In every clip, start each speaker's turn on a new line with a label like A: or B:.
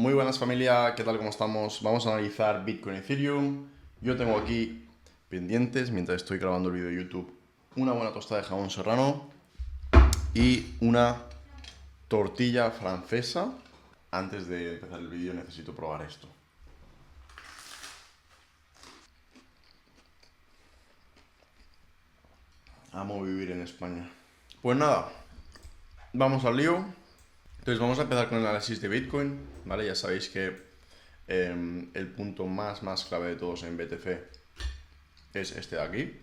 A: Muy buenas familia, ¿qué tal? ¿Cómo estamos? Vamos a analizar Bitcoin y Ethereum. Yo tengo aquí pendientes, mientras estoy grabando el vídeo de YouTube, una buena tostada de jamón serrano y una tortilla francesa. Antes de empezar el vídeo necesito probar esto. Amo vivir en España. Pues nada, vamos al lío. Entonces vamos a empezar con el análisis de Bitcoin, ¿vale? Ya sabéis que el punto más clave de todos en BTC es este de aquí,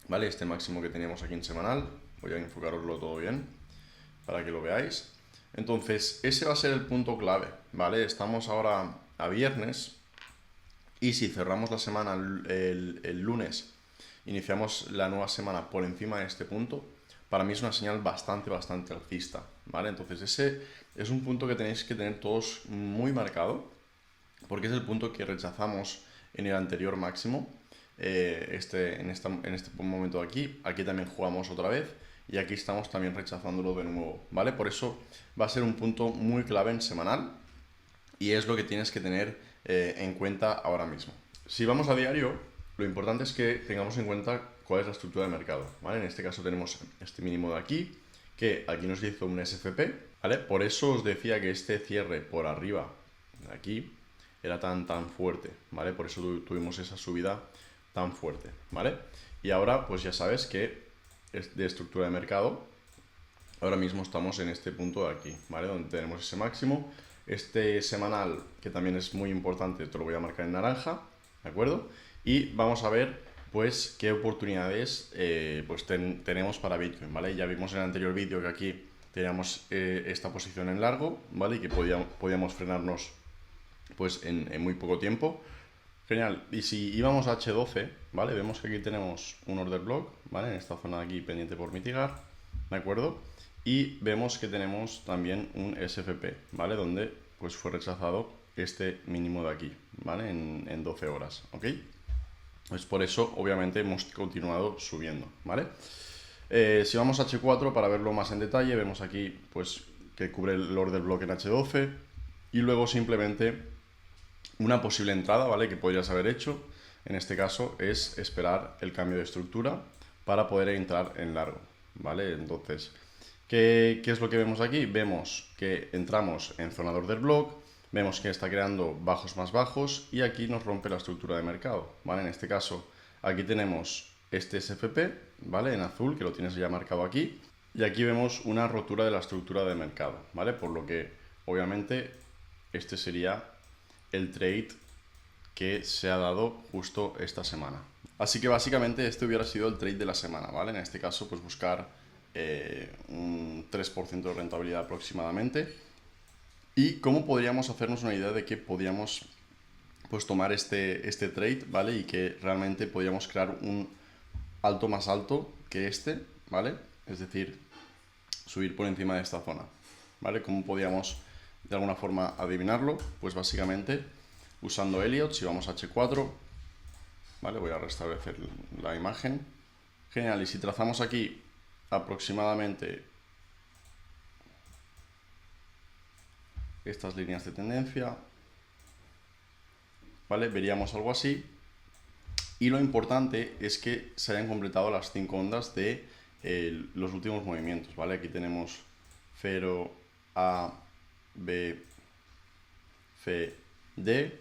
A: ¿vale? Este máximo que teníamos aquí en semanal. Voy a enfocaroslo todo bien para que lo veáis. Entonces, ese va a ser el punto clave, ¿vale? Estamos ahora a viernes y si cerramos la semana el lunes, iniciamos la nueva semana por encima de este punto, para mí es una señal bastante alcista, ¿vale? Entonces, ese es un punto que tenéis que tener todos muy marcado, porque es el punto que rechazamos en el anterior máximo. En este momento de aquí también jugamos otra vez y aquí estamos también rechazándolo de nuevo, ¿vale? Por eso va a ser un punto muy clave en semanal y es lo que tienes que tener en cuenta ahora mismo. Si vamos a diario, lo importante es que tengamos en cuenta cuál es la estructura de mercado, ¿vale? En este caso tenemos este mínimo de aquí, que aquí nos hizo un SFP, ¿vale? Por eso os decía que este cierre por arriba de aquí era tan fuerte, ¿vale? Por eso tuvimos esa subida tan fuerte, ¿vale? Y ahora pues ya sabes que es de estructura de mercado. Ahora mismo estamos en este punto de aquí, ¿vale? Donde tenemos ese máximo. Este semanal, que también es muy importante, te lo voy a marcar en naranja, ¿de acuerdo? Y vamos a ver pues qué oportunidades tenemos para Bitcoin, ¿vale? Ya vimos en el anterior vídeo que aquí teníamos esta posición en largo, ¿vale? Y que podíamos frenarnos pues en muy poco tiempo. Genial. Y si íbamos a H12, ¿vale? Vemos que aquí tenemos un order block, ¿vale? En esta zona de aquí pendiente por mitigar, ¿de acuerdo? Y vemos que tenemos también un SFP, ¿vale? Donde pues fue rechazado este mínimo de aquí, ¿vale? En 12 horas, ¿ok? Pues por eso, obviamente, hemos continuado subiendo, ¿vale? Si vamos a H4 para verlo más en detalle, vemos aquí pues que cubre el order block en H12 y luego simplemente una posible entrada, ¿vale? Que podrías haber hecho, en este caso, es esperar el cambio de estructura para poder entrar en largo, ¿vale? Entonces, ¿qué es lo que vemos aquí? Vemos que entramos en zona de order block, vemos que está creando bajos más bajos y aquí nos rompe la estructura de mercado, ¿vale? En este caso, aquí tenemos este SFP, ¿vale? En azul, que lo tienes ya marcado aquí, y aquí vemos una rotura de la estructura de mercado, ¿vale? Por lo que, obviamente, este sería el trade que se ha dado justo esta semana. Así que básicamente este hubiera sido el trade de la semana, ¿vale? En este caso, pues buscar un 3% de rentabilidad aproximadamente. ¿Y cómo podríamos hacernos una idea de que podríamos pues tomar este trade, ¿vale? Y que realmente podríamos crear un alto más alto que este, ¿vale? Es decir, subir por encima de esta zona, ¿vale? ¿Cómo podríamos de alguna forma adivinarlo? Pues básicamente usando Elliott, si vamos a H4, ¿vale? Voy a restablecer la imagen. Genial, y si trazamos aquí aproximadamente estas líneas de tendencia, ¿vale? Veríamos algo así. Y lo importante es que se hayan completado las 5 ondas de los últimos movimientos, ¿vale? Aquí tenemos 0, A, B, C, D.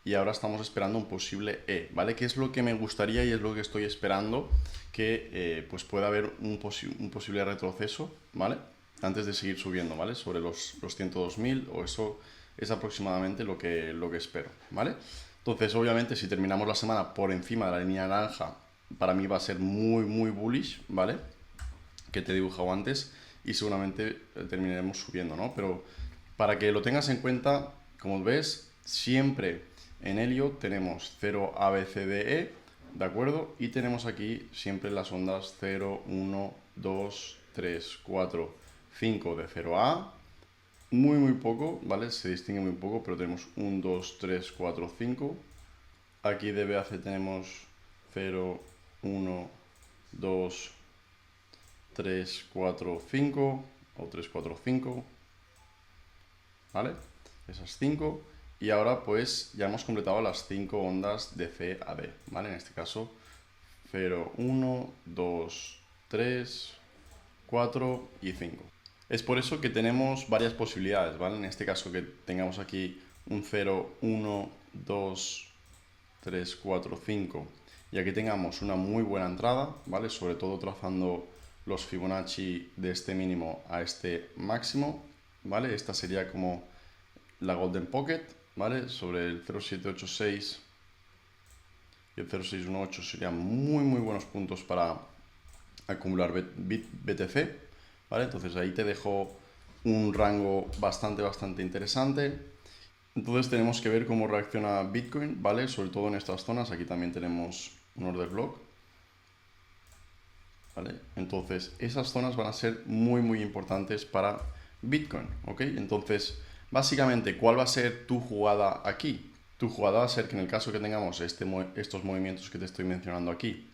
A: Y ahora estamos esperando un posible E, ¿vale? Que es lo que me gustaría y es lo que estoy esperando, que pues pueda haber un posible retroceso, ¿vale? Antes de seguir subiendo, ¿vale? Sobre los 102.000 o eso es aproximadamente lo que espero, ¿vale? Entonces, obviamente, si terminamos la semana por encima de la línea naranja, para mí va a ser muy bullish, ¿vale? Que te he dibujado antes y seguramente terminaremos subiendo, ¿no? Pero para que lo tengas en cuenta, como ves, siempre en Elliott tenemos 0 A, B, C, D, E, ¿de acuerdo? Y tenemos aquí siempre las ondas 0, 1, 2, 3, 4, 5 de 0 A. Muy poco, ¿vale? Se distingue muy poco, pero tenemos 1, 2, 3, 4, 5. Aquí de B a C tenemos 0, 1, 2, 3, 4, 5 o 3, 4, 5, ¿vale? esas 5. Y ahora pues ya hemos completado las 5 ondas de C a D, ¿vale? En este caso 0, 1, 2, 3, 4 y 5. Es por eso que tenemos varias posibilidades, ¿vale? En este caso que tengamos aquí un 0, 1, 2, 3, 4, 5 y aquí tengamos una muy buena entrada, ¿vale? Sobre todo trazando los Fibonacci de este mínimo a este máximo, ¿vale? Esta sería como la Golden Pocket, ¿vale? Sobre el 0,786 y el 0,618 serían muy buenos puntos para acumular BTC, ¿vale? Entonces ahí te dejo un rango bastante interesante. Entonces tenemos que ver cómo reacciona Bitcoin, ¿vale? Sobre todo en estas zonas. Aquí también tenemos un order block, ¿vale? Entonces esas zonas van a ser muy importantes para Bitcoin, ¿ok? Entonces, básicamente, ¿cuál va a ser tu jugada aquí? Tu jugada va a ser que en el caso que tengamos estos movimientos que te estoy mencionando aquí,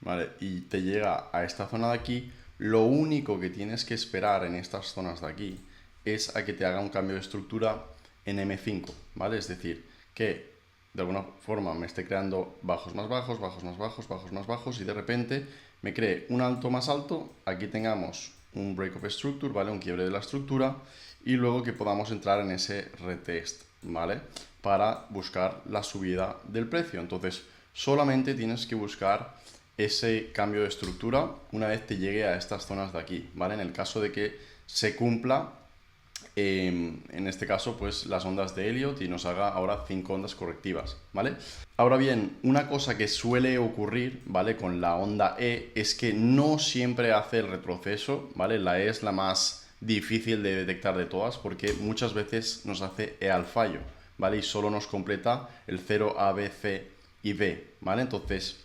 A: ¿vale? Y te llega a esta zona de aquí, lo único que tienes que esperar en estas zonas de aquí es a que te haga un cambio de estructura en M5, ¿vale? Es decir, que de alguna forma me esté creando bajos más bajos, bajos más bajos, bajos más bajos y de repente me cree un alto más alto, aquí tengamos un break of structure, ¿vale? Un quiebre de la estructura y luego que podamos entrar en ese retest, ¿vale? Para buscar la subida del precio. Entonces, solamente tienes que buscar ese cambio de estructura una vez te llegue a estas zonas de aquí, ¿vale? En el caso de que se cumpla, en este caso, pues las ondas de Elliott y nos haga ahora 5 ondas correctivas, ¿vale? Ahora bien, una cosa que suele ocurrir, ¿vale? Con la onda E es que no siempre hace el retroceso, ¿vale? La E es la más difícil de detectar de todas porque muchas veces nos hace E al fallo, ¿vale? Y solo nos completa el 0, A, B, C y D, ¿vale? Entonces,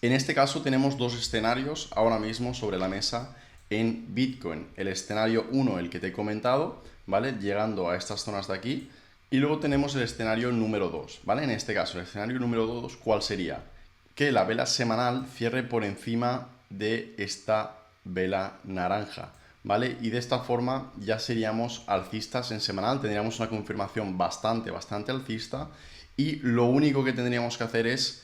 A: en este caso tenemos dos escenarios ahora mismo sobre la mesa en Bitcoin. El escenario 1, el que te he comentado, ¿vale? Llegando a estas zonas de aquí. Y luego tenemos el escenario número 2, ¿vale? En este caso, el escenario número 2, ¿cuál sería? Que la vela semanal cierre por encima de esta vela naranja, ¿vale? Y de esta forma ya seríamos alcistas en semanal, tendríamos una confirmación bastante alcista y lo único que tendríamos que hacer es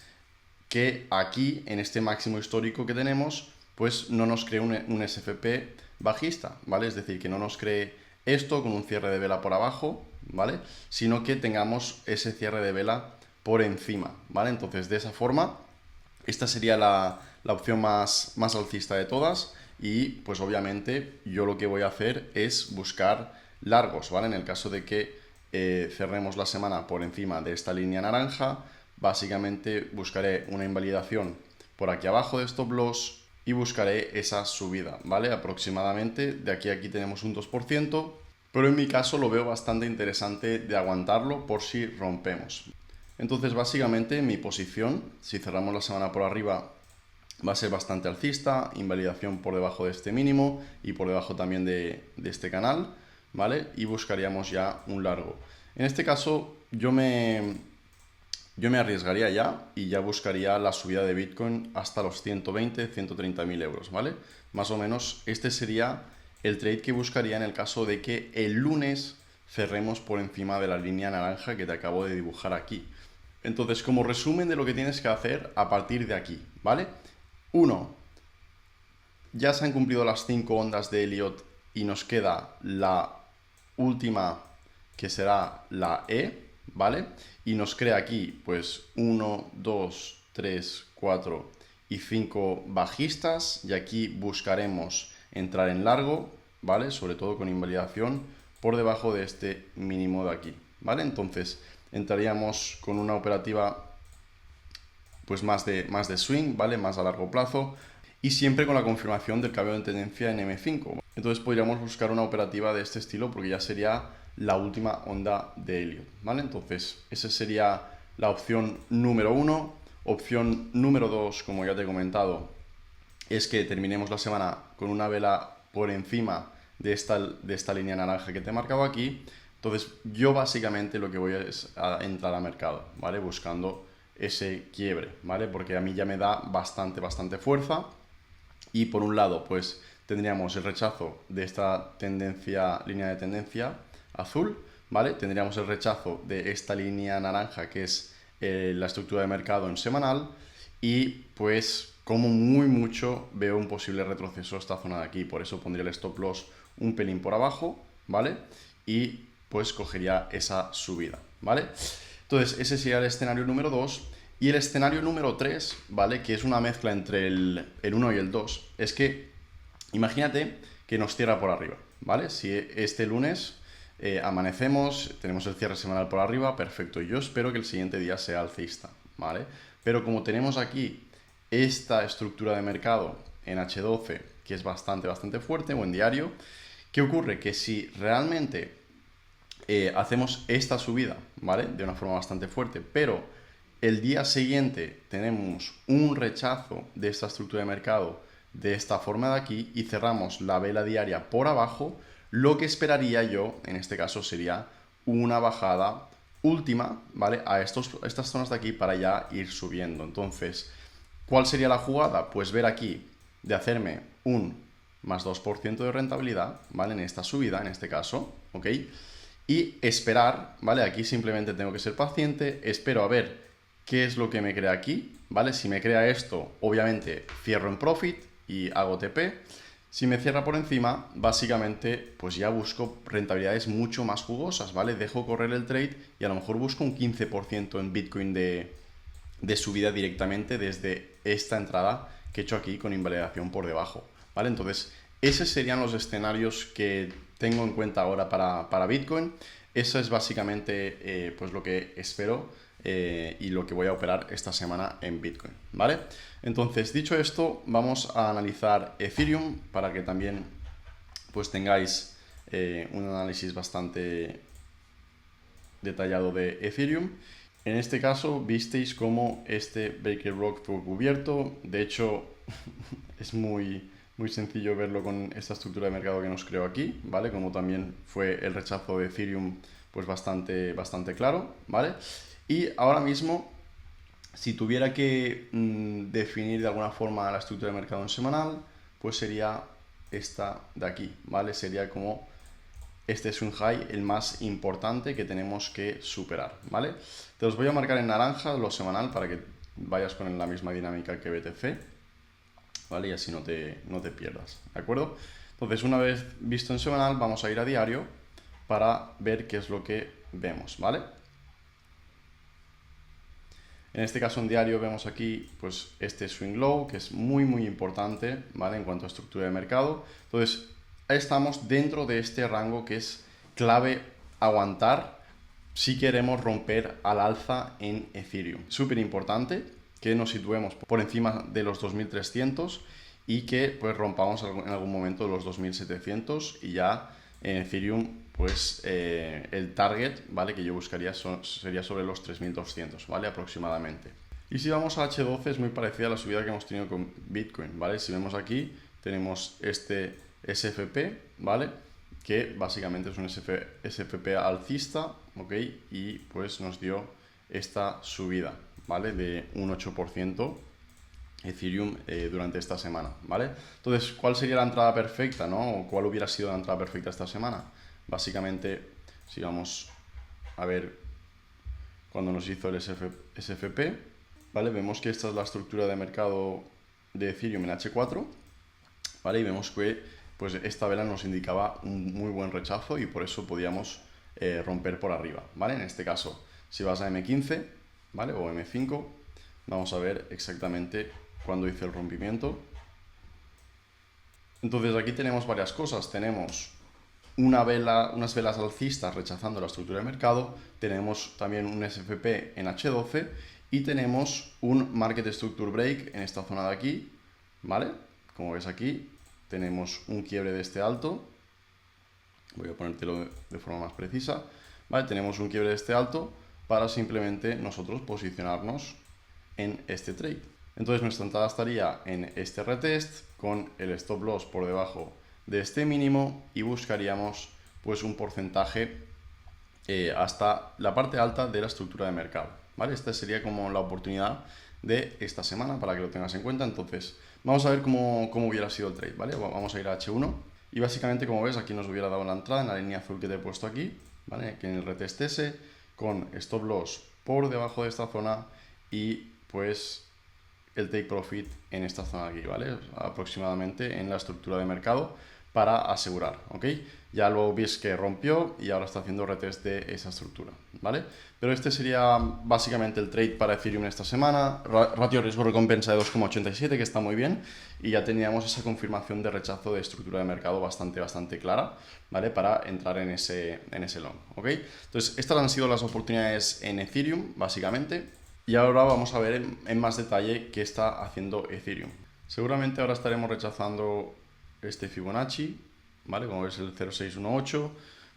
A: que aquí, en este máximo histórico que tenemos, pues no nos cree un SFP bajista, ¿vale? Es decir, que no nos cree esto con un cierre de vela por abajo, ¿vale? Sino que tengamos ese cierre de vela por encima, ¿vale? Entonces, de esa forma, esta sería la opción más alcista de todas y, pues obviamente, yo lo que voy a hacer es buscar largos, ¿vale? En el caso de que cerremos la semana por encima de esta línea naranja, básicamente buscaré una invalidación por aquí abajo de stop loss y buscaré esa subida, ¿vale? Aproximadamente de aquí a aquí tenemos un 2%, pero en mi caso lo veo bastante interesante de aguantarlo por si rompemos. Entonces, básicamente mi posición, si cerramos la semana por arriba, va a ser bastante alcista, invalidación por debajo de este mínimo y por debajo también de este canal, ¿vale? Y buscaríamos ya un largo. En este caso, yo me arriesgaría ya y ya buscaría la subida de Bitcoin hasta los 120, 130 mil euros, ¿vale? Más o menos este sería el trade que buscaría en el caso de que el lunes cerremos por encima de la línea naranja que te acabo de dibujar aquí. Entonces, como resumen de lo que tienes que hacer a partir de aquí, ¿vale? 1. Ya se han cumplido las 5 ondas de Elliott y nos queda la última que será la E, ¿vale? Y nos crea aquí pues 1, 2, 3, 4 y 5 bajistas y aquí buscaremos entrar en largo, ¿vale? Sobre todo con invalidación por debajo de este mínimo de aquí, ¿vale? Entonces entraríamos con una operativa pues más de swing, ¿vale? Más a largo plazo y siempre con la confirmación del cambio de tendencia en M5. Entonces podríamos buscar una operativa de este estilo porque ya sería la última onda de Elliott, ¿vale? Entonces esa sería la opción número 1. Opción número 2, como ya te he comentado, es que terminemos la semana con una vela por encima de esta línea naranja que te he marcado aquí. Entonces yo básicamente lo que voy es a entrar al mercado, ¿vale? Buscando ese quiebre, ¿vale? Porque a mí ya me da bastante fuerza y por un lado pues tendríamos el rechazo de esta línea de tendencia azul, ¿vale? Tendríamos el rechazo de esta línea naranja, que es la estructura de mercado en semanal, y pues como muy mucho veo un posible retroceso a esta zona de aquí, por eso pondría el stop loss un pelín por abajo, ¿vale? Y pues cogería esa subida, ¿vale? Entonces ese sería el escenario número 2. Y el escenario número 3, ¿vale? Que es una mezcla entre el 1 y el 2, es que imagínate que nos cierra por arriba, ¿vale? Si este lunes amanecemos, tenemos el cierre semanal por arriba, perfecto. Yo espero que el siguiente día sea alcista, ¿vale? Pero como tenemos aquí esta estructura de mercado en H12, que es bastante fuerte, o en diario, ¿qué ocurre? Que si realmente hacemos esta subida, ¿vale? De una forma bastante fuerte, pero el día siguiente tenemos un rechazo de esta estructura de mercado de esta forma de aquí y cerramos la vela diaria por abajo, lo que esperaría yo, en este caso, sería una bajada última, ¿vale? A estas zonas de aquí para ya ir subiendo. Entonces, ¿cuál sería la jugada? Pues ver aquí de hacerme un más 2% de rentabilidad, ¿vale? En esta subida, en este caso, ¿ok? Y esperar, ¿vale? Aquí simplemente tengo que ser paciente, espero a ver qué es lo que me crea aquí, ¿vale? Si me crea esto, obviamente cierro en profit y hago TP. Si me cierra por encima, básicamente, pues ya busco rentabilidades mucho más jugosas, ¿vale? Dejo correr el trade y a lo mejor busco un 15% en Bitcoin de subida directamente desde esta entrada que he hecho aquí con invalidación por debajo, ¿vale? Entonces, esos serían los escenarios que tengo en cuenta ahora para Bitcoin. Eso es básicamente pues lo que espero y lo que voy a operar esta semana en Bitcoin, ¿vale? Entonces, dicho esto, vamos a analizar Ethereum para que también pues tengáis un análisis bastante detallado de Ethereum. En este caso, visteis cómo este Breaker Rock fue cubierto. De hecho, es muy sencillo verlo con esta estructura de mercado que nos creó aquí, ¿vale? Como también fue el rechazo de Ethereum, pues bastante claro, ¿vale? Y ahora mismo, si tuviera que definir de alguna forma la estructura de mercado en semanal, pues sería esta de aquí, ¿vale? Sería como este es un high, el más importante que tenemos que superar, ¿vale? Te los voy a marcar en naranja lo semanal para que vayas con la misma dinámica que BTC, ¿vale? Y así no te pierdas, ¿de acuerdo? Entonces, una vez visto en semanal, vamos a ir a diario para ver qué es lo que vemos, ¿vale? En este caso, en diario, vemos aquí pues este swing low, que es muy importante, ¿vale? En cuanto a estructura de mercado. Entonces, estamos dentro de este rango que es clave aguantar si queremos romper al alza en Ethereum. Súper importante que nos situemos por encima de los 2300 y que pues rompamos en algún momento los 2700 y ya en Ethereum pues el target, ¿vale? Que yo buscaría sería sobre los 3200, ¿vale? Aproximadamente. Y si vamos a H12 es muy parecida a la subida que hemos tenido con Bitcoin, ¿vale? Si vemos aquí tenemos este SFP, ¿vale? Que básicamente es un SFP alcista, ¿ok? Y pues nos dio esta subida, ¿vale? De un 8% Ethereum durante esta semana, ¿vale? Entonces, ¿cuál sería la entrada perfecta, no? ¿O cuál hubiera sido la entrada perfecta esta semana? Básicamente, si vamos a ver cuando nos hizo el SFP, ¿vale? Vemos que esta es la estructura de mercado de Ethereum en H4, ¿vale? Y vemos que pues esta vela nos indicaba un muy buen rechazo y por eso podíamos romper por arriba, ¿vale? En este caso, si vas a M15, ¿vale? O M5, vamos a ver exactamente cuándo hice el rompimiento. Entonces aquí tenemos varias cosas. Tenemos unas velas alcistas rechazando la estructura de mercado, tenemos también un SFP en H12 y tenemos un Market Structure Break en esta zona de aquí, ¿vale? Como ves aquí, tenemos un quiebre de este alto, voy a ponértelo de forma más precisa, ¿vale? Tenemos un quiebre de este alto para simplemente nosotros posicionarnos en este trade. Entonces nuestra entrada estaría en este retest con el stop loss por debajo de este mínimo y buscaríamos pues un porcentaje hasta la parte alta de la estructura de mercado, ¿vale? Esta sería como la oportunidad de esta semana para que lo tengas en cuenta. Entonces Vamos a ver cómo hubiera sido el trade, ¿vale? Vamos a ir a H1 y básicamente, como ves, aquí nos hubiera dado la entrada en la línea azul que te he puesto aquí, ¿vale? Que en el retest S, con stop loss por debajo de esta zona y pues el take profit en esta zona de aquí, ¿vale? Aproximadamente en la estructura de mercado para asegurar, ¿ok? Ya luego ves que rompió y ahora está haciendo retest de esa estructura, ¿vale? Pero este sería básicamente el trade para Ethereum en esta semana. Ratio riesgo-recompensa de 2,87, que está muy bien. Y ya teníamos esa confirmación de rechazo de estructura de mercado bastante clara, ¿vale? Para entrar en ese long, ¿ok? Entonces, estas han sido las oportunidades en Ethereum, básicamente. Y ahora vamos a ver en más detalle qué está haciendo Ethereum. Seguramente ahora estaremos rechazando este Fibonacci, ¿vale? Como ves, el 0,618,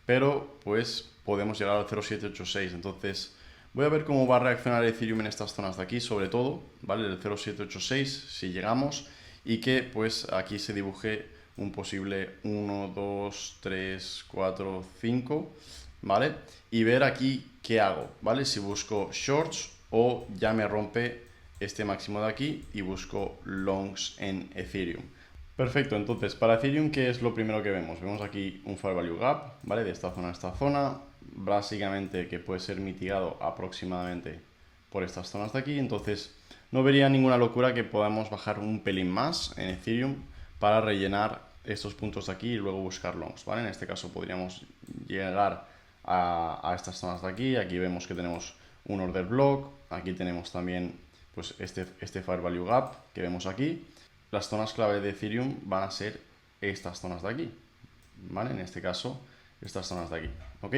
A: pero pues podemos llegar al 0,786. Entonces voy a ver cómo va a reaccionar Ethereum en estas zonas de aquí, sobre todo, ¿vale? El 0,786, si llegamos, y que pues aquí se dibuje un posible 1, 2, 3, 4, 5, ¿vale? Y ver aquí qué hago, ¿vale? Si busco shorts o ya me rompe este máximo de aquí y busco longs en Ethereum. Perfecto, entonces para Ethereum, ¿qué es lo primero que vemos? Vemos aquí un Fair Value Gap, ¿vale? De esta zona a esta zona, básicamente que puede ser mitigado aproximadamente por estas zonas de aquí, entonces no vería ninguna locura que podamos bajar un pelín más en Ethereum para rellenar estos puntos de aquí y luego buscar longs, ¿vale? En este caso podríamos llegar a estas zonas de aquí, aquí vemos que tenemos un order block, aquí tenemos también pues este Fair Value Gap que vemos aquí. Las zonas clave de Ethereum van a ser estas zonas de aquí, ¿vale? En este caso, estas zonas de aquí, ¿ok?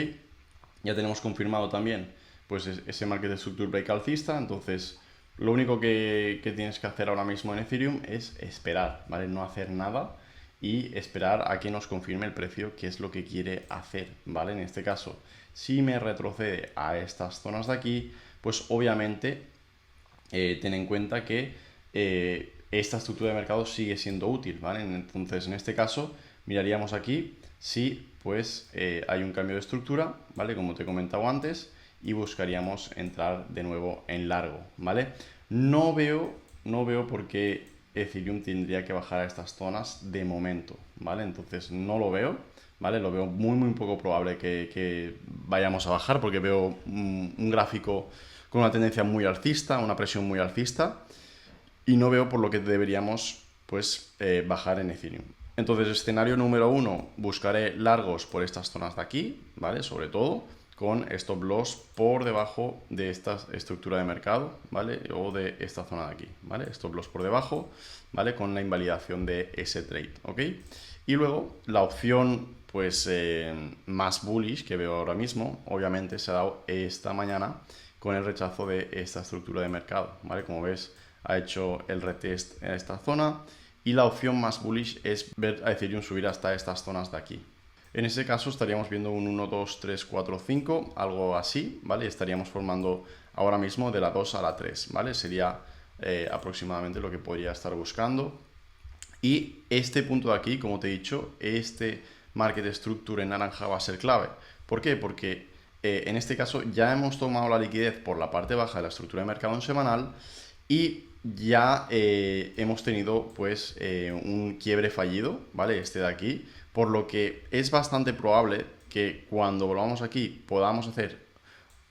A: Ya tenemos confirmado también pues ese market structure break alcista, entonces lo único que tienes que hacer ahora mismo en Ethereum es esperar, ¿vale? No hacer nada y esperar a que nos confirme el precio, que es lo que quiere hacer, ¿vale? En este caso, si me retrocede a estas zonas de aquí, pues obviamente ten en cuenta que esta estructura de mercado sigue siendo útil, ¿vale? Entonces, en este caso, miraríamos aquí si pues hay un cambio de estructura, ¿vale? Como te he comentado antes, y buscaríamos entrar de nuevo en largo, ¿vale? No veo por qué Ethereum tendría que bajar a estas zonas de momento, ¿vale? Entonces, no lo veo, ¿vale? Lo veo muy poco probable que vayamos a bajar porque veo un gráfico con una tendencia muy alcista, una presión muy alcista, y no veo por lo que deberíamos pues bajar en Ethereum. Entonces, escenario número 1, buscaré largos por estas zonas de aquí, ¿vale? Sobre todo con stop loss por debajo de esta estructura de mercado, ¿vale? O de esta zona de aquí, ¿vale? Stop loss por debajo, ¿vale? Con la invalidación de ese trade, ¿ok? Y luego, la opción pues más bullish que veo ahora mismo, obviamente se ha dado esta mañana con el rechazo de esta estructura de mercado, ¿vale? Como ves, ha hecho el retest en esta zona y la opción más bullish es ver a Ethereum subir hasta estas zonas de aquí. En ese caso estaríamos viendo un 1, 2, 3, 4, 5, algo así, ¿vale? Estaríamos formando ahora mismo de la 2 a la 3, ¿vale? Sería aproximadamente lo que podría estar buscando. Y este punto de aquí, como te he dicho, este market structure en naranja va a ser clave. ¿Por qué? Porque en este caso ya hemos tomado la liquidez por la parte baja de la estructura de mercado en semanal y ya hemos tenido pues un quiebre fallido, ¿vale? Este de aquí, por lo que es bastante probable que cuando volvamos aquí podamos hacer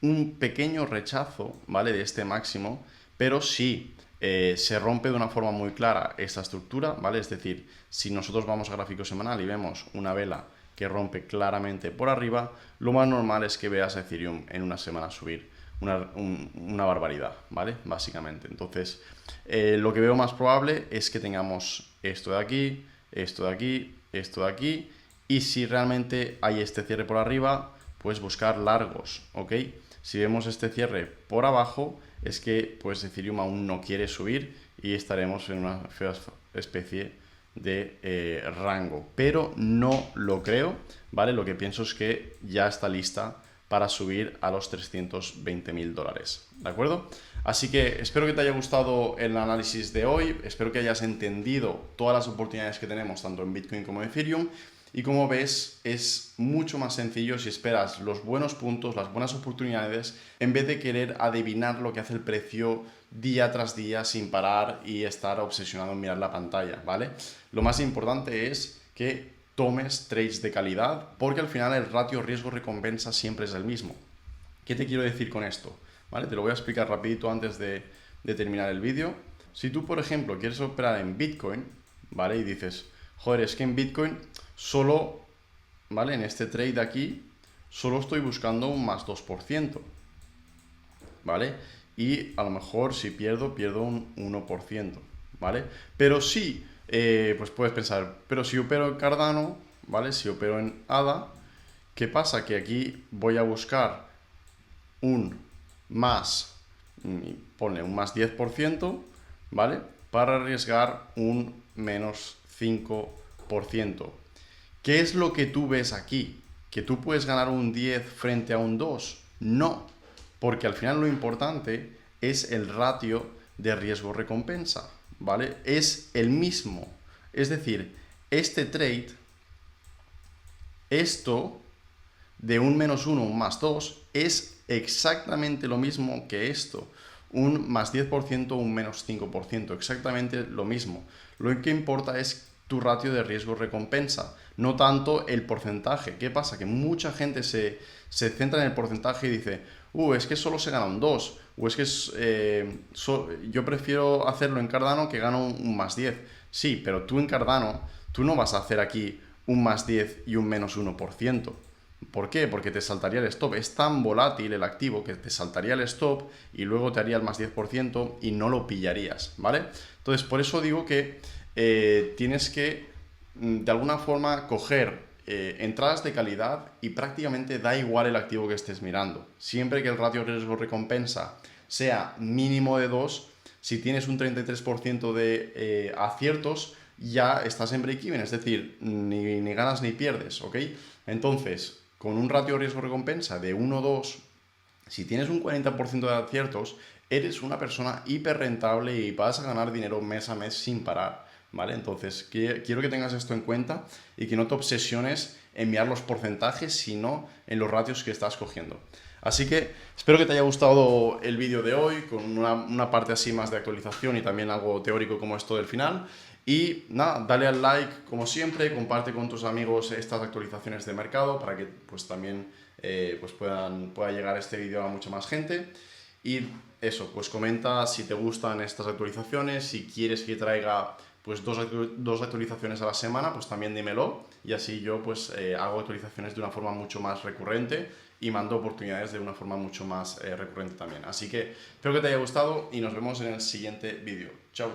A: un pequeño rechazo, ¿vale? De este máximo, pero si se rompe de una forma muy clara esta estructura, ¿vale? Es decir, si nosotros vamos a gráfico semanal y vemos una vela que rompe claramente por arriba, lo más normal es que veas a Ethereum en una semana subir una barbaridad, ¿vale? Básicamente. Entonces, lo que veo más probable es que tengamos esto de aquí, esto de aquí, esto de aquí, y si realmente hay este cierre por arriba, pues buscar largos, ¿ok? Si vemos este cierre por abajo, es que pues Ethereum aún no quiere subir y estaremos en una especie de rango, pero no lo creo, ¿vale? Lo que pienso es que ya está lista para subir a los $320.000, ¿de acuerdo? Así que espero que te haya gustado el análisis de hoy, espero que hayas entendido todas las oportunidades que tenemos tanto en Bitcoin como en Ethereum Y como ves, es mucho más sencillo si esperas los buenos puntos, las buenas oportunidades, en vez de querer adivinar lo que hace el precio día tras día sin parar y estar obsesionado en mirar la pantalla, ¿vale? Lo más importante es que tomes trades de calidad, porque al final el ratio riesgo-recompensa siempre es el mismo. ¿Qué te quiero decir con esto? ¿Vale? Te lo voy a explicar rapidito antes de terminar el vídeo. Si tú, por ejemplo, quieres operar en Bitcoin, ¿vale? Y dices, joder, es que en Bitcoin solo, ¿vale? En este trade de aquí, solo estoy buscando un más 2%, ¿vale? Y a lo mejor si pierdo un 1%, ¿vale? Pero sí, pues puedes pensar, pero si opero en Cardano, ¿vale? Si opero en ADA, ¿qué pasa? Que aquí voy a buscar un más, ponle un más 10%, ¿vale? Para arriesgar un menos 5%. ¿Qué es lo que tú ves aquí? ¿Que tú puedes ganar un 10 frente a un 2? No, porque al final lo importante es el ratio de riesgo-recompensa, ¿vale? Es el mismo. Es decir, este trade, esto de un menos 1 un más 2 es exactamente lo mismo que esto. Un más 10%, un menos 5%, exactamente lo mismo. Lo que importa es tu ratio de riesgo-recompensa, no tanto el porcentaje. ¿Qué pasa? Que mucha gente se centra en el porcentaje y dice, es que solo se gana un 2, o es que yo prefiero hacerlo en Cardano que gano un más 10. Sí, pero tú en Cardano, tú no vas a hacer aquí un más 10 y un menos 1%. ¿Por qué? Porque te saltaría el stop. Es tan volátil el activo que te saltaría el stop y luego te haría el más 10% y no lo pillarías, ¿vale? Entonces, por eso digo que tienes que, de alguna forma, coger entradas de calidad y prácticamente da igual el activo que estés mirando. Siempre que el ratio riesgo-recompensa sea mínimo de 2, si tienes un 33% de aciertos, ya estás en break-even, es decir, ni ganas ni pierdes, ¿ok? Entonces, con un ratio riesgo-recompensa de 1 o 2, si tienes un 40% de aciertos, eres una persona hiper rentable y vas a ganar dinero mes a mes sin parar, ¿vale? Entonces, quiero que tengas esto en cuenta y que no te obsesiones en mirar los porcentajes, sino en los ratios que estás cogiendo. Así que espero que te haya gustado el vídeo de hoy, con una parte así más de actualización y también algo teórico como esto del final. Y nada, dale al like como siempre, comparte con tus amigos estas actualizaciones de mercado para que pues también pues pueda llegar este vídeo a mucha más gente. Y eso, pues comenta si te gustan estas actualizaciones, si quieres que traiga pues dos actualizaciones a la semana, pues también dímelo y así yo pues hago actualizaciones de una forma mucho más recurrente y mando oportunidades de una forma mucho más recurrente también. Así que espero que te haya gustado y nos vemos en el siguiente vídeo. Chao, chao.